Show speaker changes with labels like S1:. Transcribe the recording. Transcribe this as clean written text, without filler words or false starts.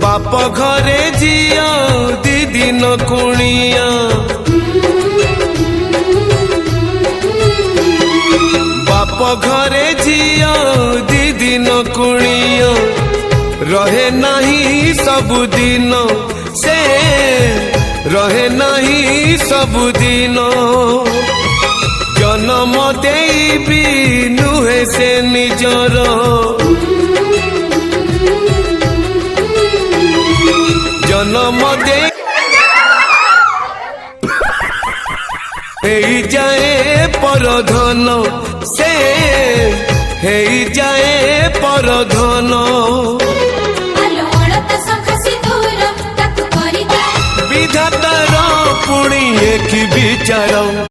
S1: बाप घरे जिया दी दिन कुणिया बाप घरे जिया दी दिन कुणिया रहे नहीं सबुदिन से रहे नहीं सबुदिन जन्म देबी नुहे से निजर जन्म दे हेई जाए परधन से हेई जाए परधन विधातार पुणी एक विचार।